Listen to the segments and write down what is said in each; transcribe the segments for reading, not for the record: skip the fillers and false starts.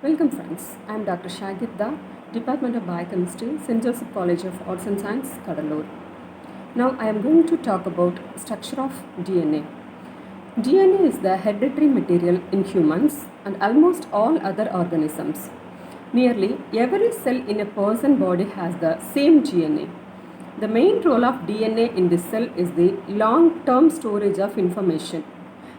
Welcome friends, I am Dr. Shagirda, Department of Biochemistry, St. Joseph College of Arts and Science, Kadalur. Now I am going to talk about structure of DNA. DNA is the hereditary material in humans and almost all other organisms. Nearly every cell in a person's body has the same DNA. The main role of DNA in this cell is the long-term storage of information.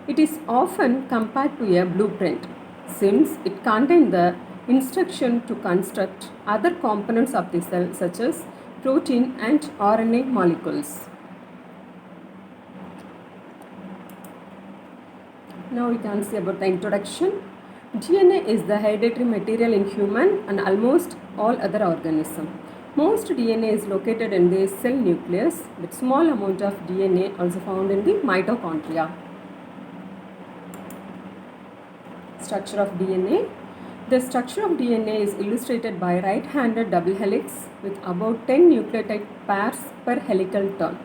It is often compared to a blueprint since it contains the instruction to construct other components of the cell such as protein and RNA molecules. Now we can see about the introduction. DNA is the hereditary material in human and almost all other organisms. Most DNA is located in the cell nucleus, but small amount of DNA also found in the mitochondria. Structure of DNA. The structure of DNA is illustrated by right-handed double helix with about 10 nucleotide pairs per helical turn.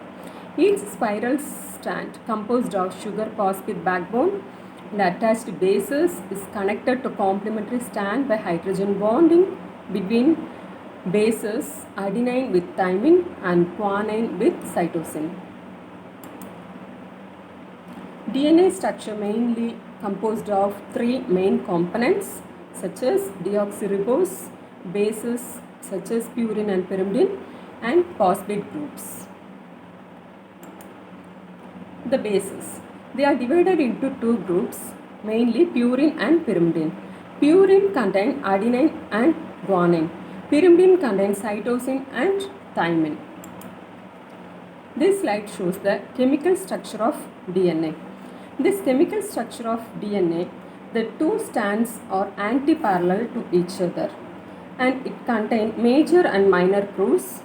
Each spiral strand composed of sugar phosphate backbone and attached bases is connected to complementary strand by hydrogen bonding between bases adenine with thymine and guanine with cytosine. DNA structure mainly composed of three main components such as deoxyribose, bases such as purine and pyrimidine, and phosphate groups. The bases. They are divided into two groups, mainly purine and pyrimidine. Purine contains adenine and guanine. Pyrimidine contains cytosine and thymine. This slide shows the chemical structure of DNA. This chemical structure of DNA, the two strands are anti-parallel to each other and it contains major and minor grooves.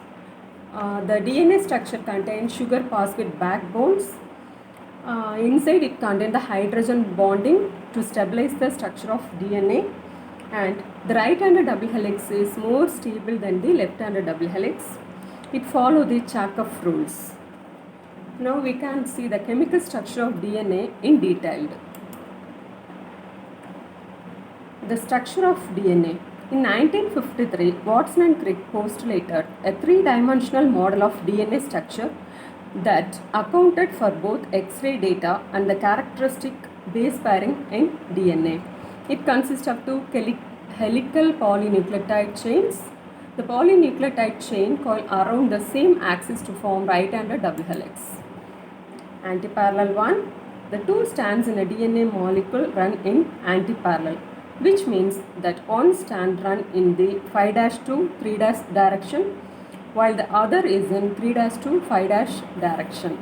The DNA structure contains sugar phosphate backbones. Inside it contains the hydrogen bonding to stabilize the structure of DNA, and the right-handed double helix is more stable than the left-handed double helix. It follows the Chargaff rules. Now we can see the chemical structure of DNA in detail. The structure of DNA. In 1953, Watson and Crick postulated a three-dimensional model of DNA structure that accounted for both X-ray data and the characteristic base pairing in DNA. It consists of two helical polynucleotide chains. The polynucleotide chain coil around the same axis to form right-handed double helix. Antiparallel one. The two strands in a DNA molecule run in antiparallel, which means that one strand run in the 5' 3' direction while the other is in 3' 5' direction.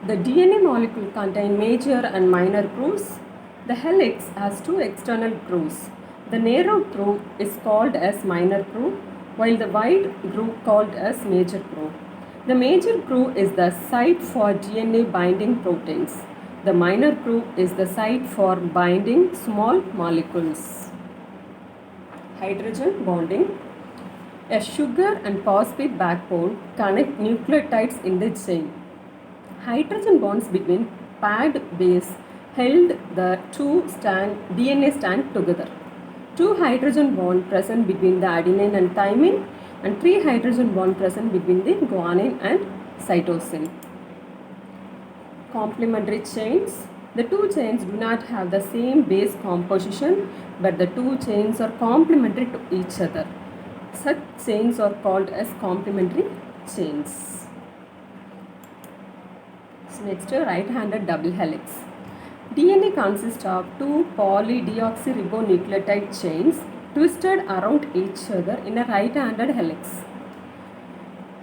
The DNA molecule contains major and minor grooves. The helix has two external grooves. The narrow groove is called as minor groove, while the wide groove called as major groove. The major groove is the site for DNA binding proteins. The minor groove is the site for binding small molecules. Hydrogen bonding. A sugar and phosphate backbone connect nucleotides in the chain. Hydrogen bonds between paired base held the two DNA strand together. Two hydrogen bonds present between the adenine and thymine, and three hydrogen bonds present between the guanine and cytosine. Complementary chains. The two chains do not have the same base composition, but the two chains are complementary to each other. Such chains are called as complementary chains. So next, right-handed double helix. DNA consists of two polydeoxyribonucleotide chains twisted around each other in a right-handed helix.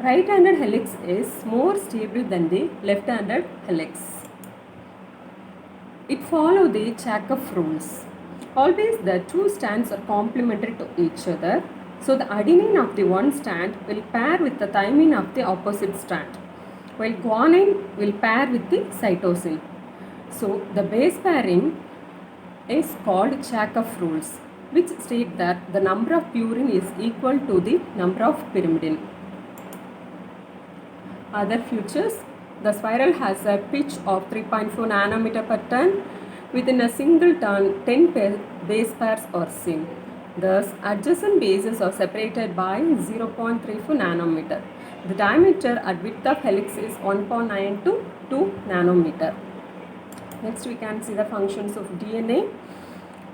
Right-handed helix is more stable than the left-handed helix. It follows the Chargaff rules. Always the two strands are complementary to each other. So the adenine of the one strand will pair with the thymine of the opposite strand, while guanine will pair with the cytosine. So the base pairing is called Chargaff rules, which state that the number of purine is equal to the number of pyrimidine. Other features. The spiral has a pitch of 3.4 nanometer per turn. Within a single turn, 10 base pairs are seen. Thus, adjacent bases are separated by 0.34 nanometer. The diameter at width of helix is 1.9 to 2 nanometer. Next, we can see the functions of DNA.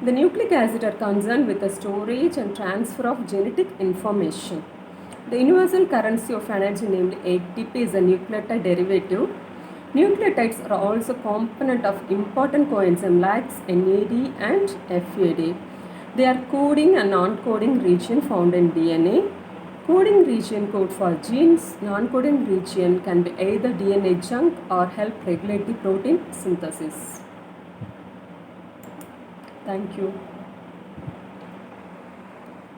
The nucleic acids are concerned with the storage and transfer of genetic information. The universal currency of energy, namely ATP, is a nucleotide derivative. Nucleotides are also component of important coenzyme like NAD and FAD. They are coding and non-coding region found in DNA. Coding region code for genes. Non-coding region can be either DNA junk or help regulate the protein synthesis. Thank you.